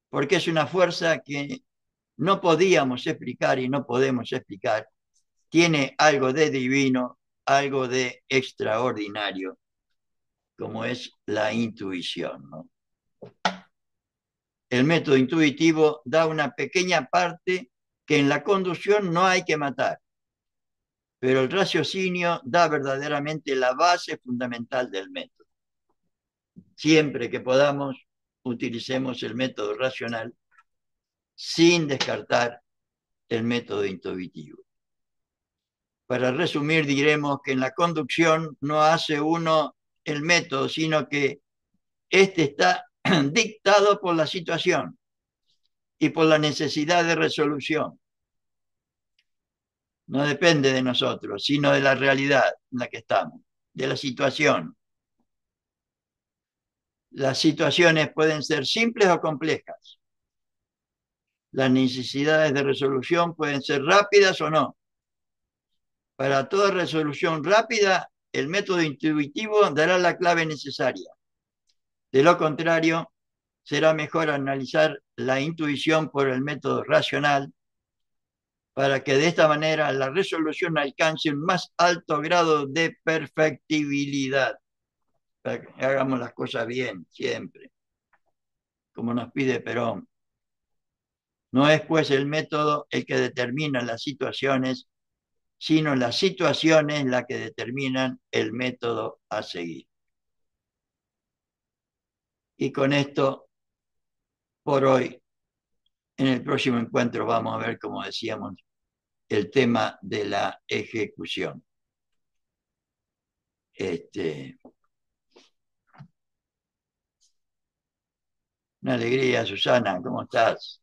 porque es una fuerza que no podíamos explicar y no podemos explicar. Tiene algo de divino, algo de extraordinario, como es la intuición, ¿no? El método intuitivo da una pequeña parte que en la conducción no hay que matar, pero el raciocinio da verdaderamente la base fundamental del método. Siempre que podamos, utilicemos el método racional sin descartar el método intuitivo. Para resumir, diremos que en la conducción no hace uno el método, sino que este está dictado por la situación y por la necesidad de resolución. No depende de nosotros, sino de la realidad en la que estamos, de la situación. Las situaciones pueden ser simples o complejas. Las necesidades de resolución pueden ser rápidas o no. Para toda resolución rápida, el método intuitivo dará la clave necesaria. De lo contrario, será mejor analizar la intuición por el método racional para que de esta manera la resolución alcance un más alto grado de perfectibilidad. Para que hagamos las cosas bien, siempre, como nos pide Perón. No es pues el método el que determina las situaciones, sino las situaciones las que determinan el método a seguir. Y con esto, por hoy, en el próximo encuentro vamos a ver, como decíamos, el tema de la ejecución. Una alegría, Susana, ¿cómo estás?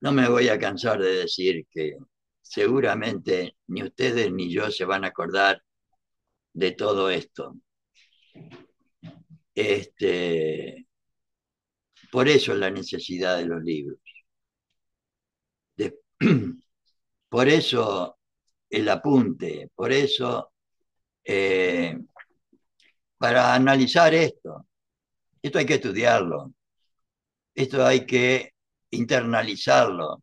No me voy a cansar de decir que seguramente ni ustedes ni yo se van a acordar de todo esto. Por eso la necesidad de los libros. De, por eso el apunte, por eso para analizar esto. Esto hay que estudiarlo, esto hay que internalizarlo,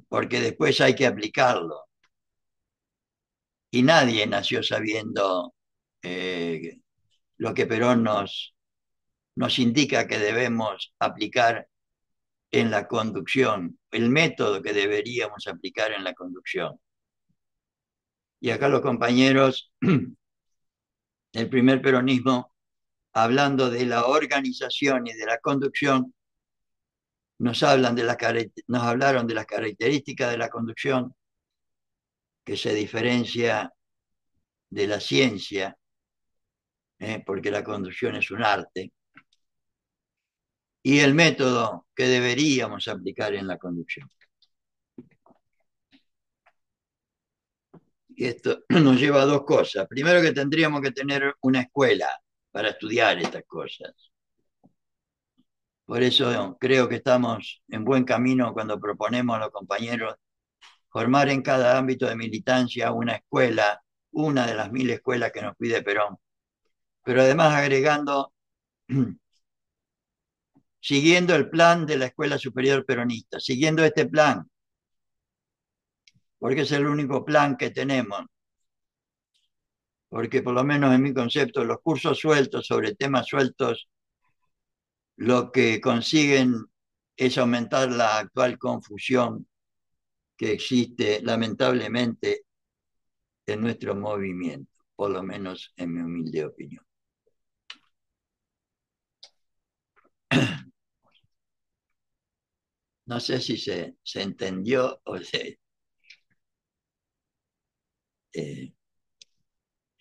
porque después hay que aplicarlo. Y nadie nació sabiendo lo que Perón nos indica que debemos aplicar en la conducción, el método que deberíamos aplicar en la conducción. Y acá los compañeros del primer peronismo, hablando de la organización y de la conducción, nos hablaron de las características de la conducción que se diferencia de la ciencia, porque la conducción es un arte, y el método que deberíamos aplicar en la conducción. Y esto nos lleva a dos cosas. Primero, que tendríamos que tener una escuela para estudiar estas cosas. Por eso creo que estamos en buen camino cuando proponemos a los compañeros formar en cada ámbito de militancia una escuela, una de las 1000 escuelas que nos pide Perón, pero además agregando, siguiendo el plan de la Escuela Superior Peronista, siguiendo este plan, porque es el único plan que tenemos, porque por lo menos en mi concepto los cursos sueltos sobre temas sueltos lo que consiguen es aumentar la actual confusión que existe lamentablemente en nuestro movimiento, por lo menos en mi humilde opinión. No sé si se entendió o se...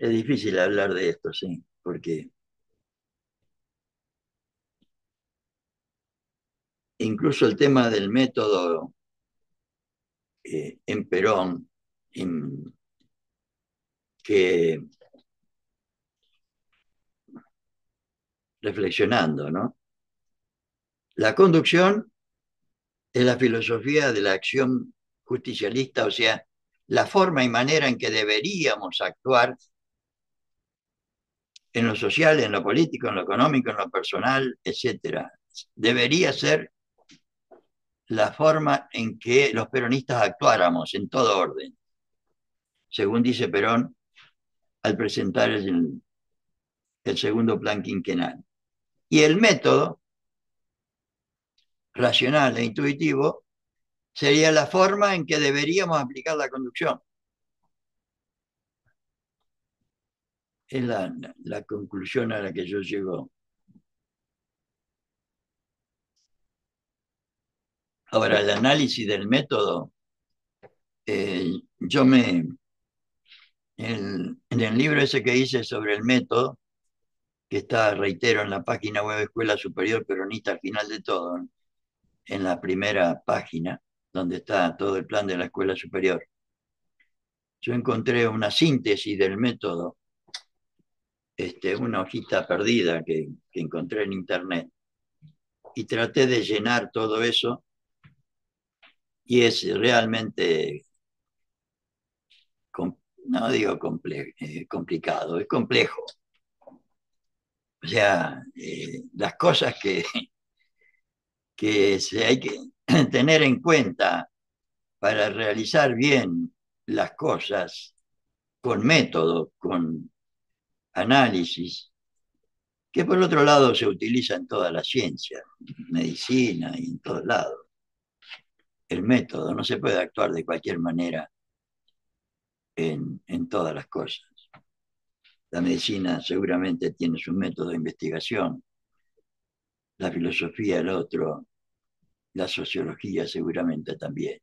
Es difícil hablar de esto, sí, porque incluso el tema del método en Perón, en, que reflexionando, ¿no? La conducción es la filosofía de la acción justicialista, o sea, la forma y manera en que deberíamos actuar en lo social, en lo político, en lo económico, en lo personal, etcétera. Debería ser la forma en que los peronistas actuáramos en todo orden, según dice Perón al presentar el segundo plan quinquenal. Y el método racional e intuitivo sería la forma en que deberíamos aplicar la conducción. Es la conclusión a la que yo llego. Ahora, el análisis del método, yo en el libro ese que hice sobre el método, que está, reitero, en la página web Escuela Superior Peronista al final de todo, en la primera página, donde está todo el plan de la Escuela Superior, yo encontré una síntesis del método, una hojita perdida que encontré en internet, y traté de llenar todo eso, y es realmente, no digo complicado, es complejo. O sea, las cosas que se hay que tener en cuenta para realizar bien las cosas con método, con análisis, que por otro lado se utiliza en toda la ciencia, medicina y en todos lados. El método, no se puede actuar de cualquier manera en todas las cosas. La medicina seguramente tiene su método de investigación, la filosofía el otro, la sociología seguramente también.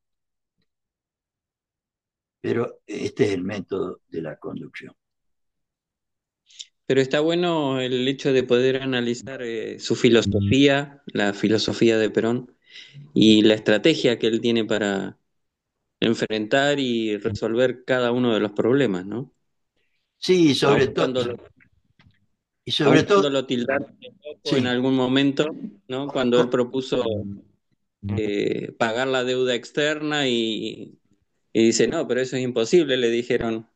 Pero este es el método de la conducción. Pero está bueno el hecho de poder analizar su filosofía, la filosofía de Perón, y la estrategia que él tiene para enfrentar y resolver cada uno de los problemas, ¿no? Sí, Aun sobre todo, cuando y aun sobre cuando todo, lo tildaron de loco en sí, algún momento, ¿no? Cuando él propuso pagar la deuda externa y dice, no, pero eso es imposible, le dijeron,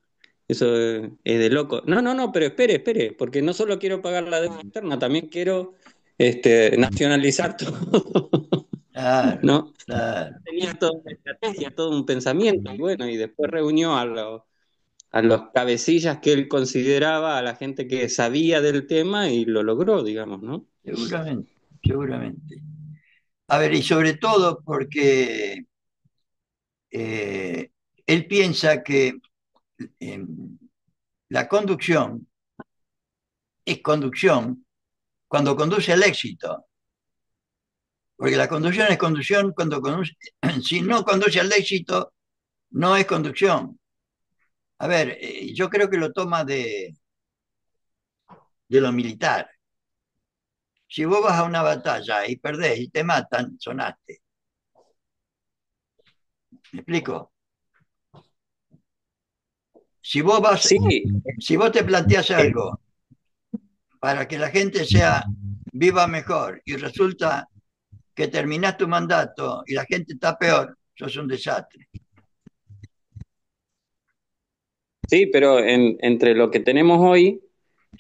eso es de loco. No, no, no, pero espere, espere, porque no solo quiero pagar la deuda externa, también quiero nacionalizar todo, claro, ¿no? claro, Tenía toda una estrategia, todo un pensamiento, y bueno, y después reunió a los cabecillas que él consideraba, a la gente que sabía del tema y lo logró, digamos, ¿no? seguramente, seguramente. A ver, y sobre todo porque eh, él piensa que eh, la conducción es conducción cuando conduce al éxito, porque la conducción es conducción cuando conduce, si no conduce al éxito, no es conducción. A ver, yo creo que lo toma de lo militar. Si vos vas a una batalla y perdés y te matan, sonaste. ¿Me explico? Si vos vas, Sí, si vos te planteas algo para que la gente sea viva mejor y resulta que terminás tu mandato y la gente está peor, sos un desastre. sí, pero entre lo que tenemos hoy,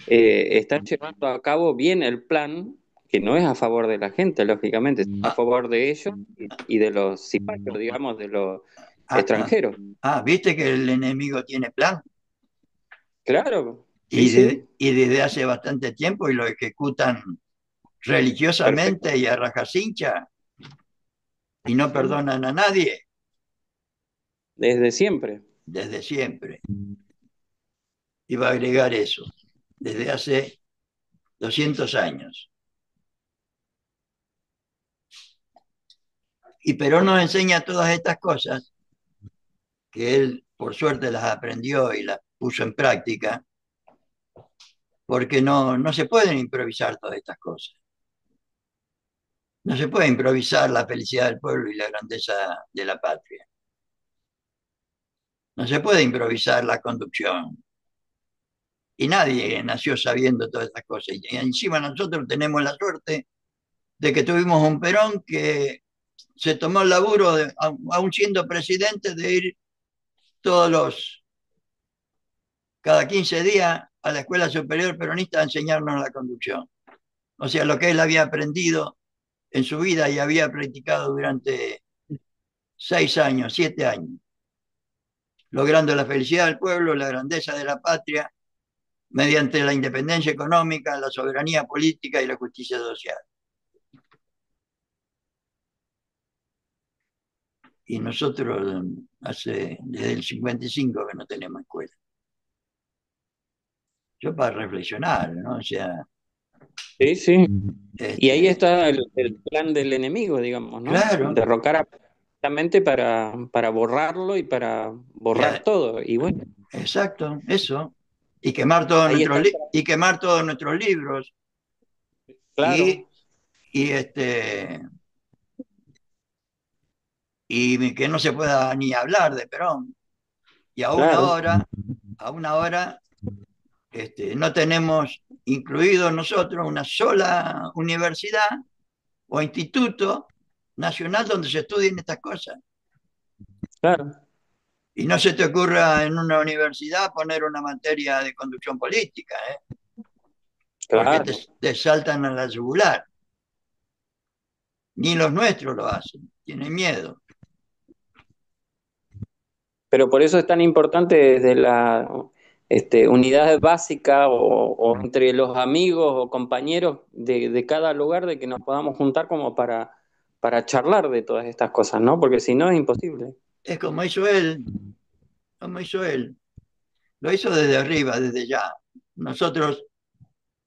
están llevando a cabo bien el plan, que no es a favor de la gente, lógicamente, es a Ah, favor de ellos y de los simpáticos, digamos, de los ah, ah, extranjeros. ¿viste que el enemigo tiene plan? Claro, sí, sí, Y desde hace bastante tiempo y lo ejecutan perfecto. religiosamente y a rajacincha y no Sí, perdonan a nadie desde siempre. desde siempre. Y va a agregar eso, desde hace 200 años. Y Perón nos enseña todas estas cosas que él, por suerte, las aprendió y las puso en práctica, porque no se pueden improvisar todas estas cosas. No se puede improvisar la felicidad del pueblo y la grandeza de la patria. No se puede improvisar la conducción. Y nadie nació sabiendo todas estas cosas. Y encima nosotros tenemos la suerte de que tuvimos un Perón que se tomó el laburo, aún siendo presidente, de ir cada 15 días a la Escuela Superior Peronista a enseñarnos la conducción. O sea, lo que él había aprendido en su vida y había practicado durante 6 años, 7 años, logrando la felicidad del pueblo, la grandeza de la patria, mediante la independencia económica, la soberanía política y la justicia social. Y nosotros desde el 55 que no tenemos escuela. Yo para reflexionar, ¿no? O sea, Sí, sí. Y ahí este, está el plan del enemigo, digamos, ¿no? claro, Derrocar absolutamente para borrarlo y para y borrar todo. Y bueno, exacto, eso. Y quemar todos ahí nuestros está, y quemar todos nuestros libros y, claro, y este y que no se pueda ni hablar de Perón. Y claro. aún ahora no tenemos incluido nosotros una sola universidad o instituto nacional donde se estudien estas cosas. Claro, Y no se te ocurra en una universidad poner una materia de conducción política, porque claro. te saltan a la yugular. Ni los nuestros lo hacen, tienen miedo. Pero por eso es tan importante desde la unidad básica o entre los amigos o compañeros de cada lugar de que nos podamos juntar como para charlar de todas estas cosas, ¿no? Porque si no es imposible. Es como hizo él. Lo hizo desde arriba, desde ya. Nosotros,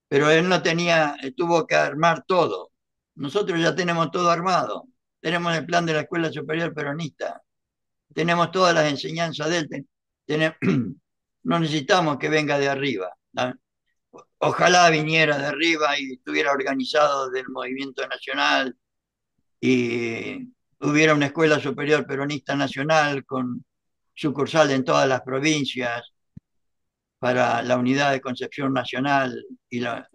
pero él no tenía, tuvo que armar todo. Nosotros ya tenemos todo armado. Tenemos el plan de la Escuela Superior Peronista. Tenemos todas las enseñanzas de él. No necesitamos que venga de arriba, ¿no? Ojalá viniera de arriba y estuviera organizado del movimiento nacional y hubiera una escuela superior peronista nacional con sucursal en todas las provincias para la unidad de concepción nacional y la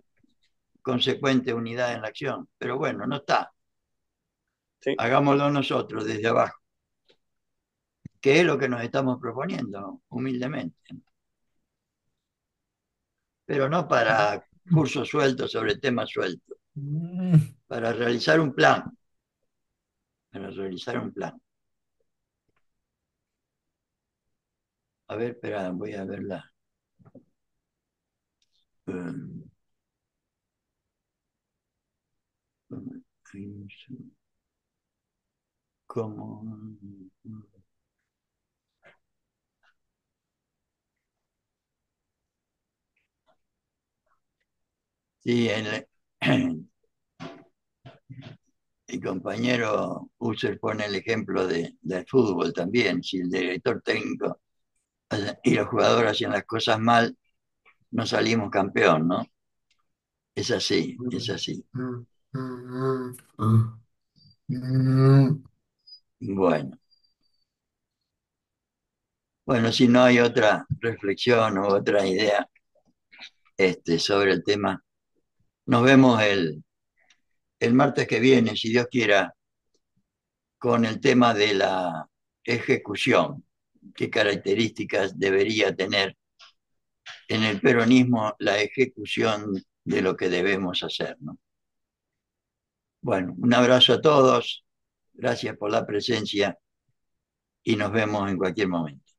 consecuente unidad en la acción. Pero bueno, no está. Sí, Hagámoslo nosotros desde abajo, que es lo que nos estamos proponiendo humildemente. Pero no para cursos sueltos sobre temas sueltos, para realizar un plan, para realizar un plan. A ver, espera, voy a verla. ¿Cómo? Sí, el compañero User pone el ejemplo del fútbol también. Si el director técnico y los jugadores hacían las cosas mal, no salimos campeón, ¿no? Es así, es así. Bueno, bueno, si no hay otra reflexión o otra idea sobre el tema, nos vemos el martes que viene, si Dios quiera, con el tema de la ejecución. ¿Qué características debería tener en el peronismo la ejecución de lo que debemos hacer, ¿no? Bueno, un abrazo a todos, gracias por la presencia y nos vemos en cualquier momento.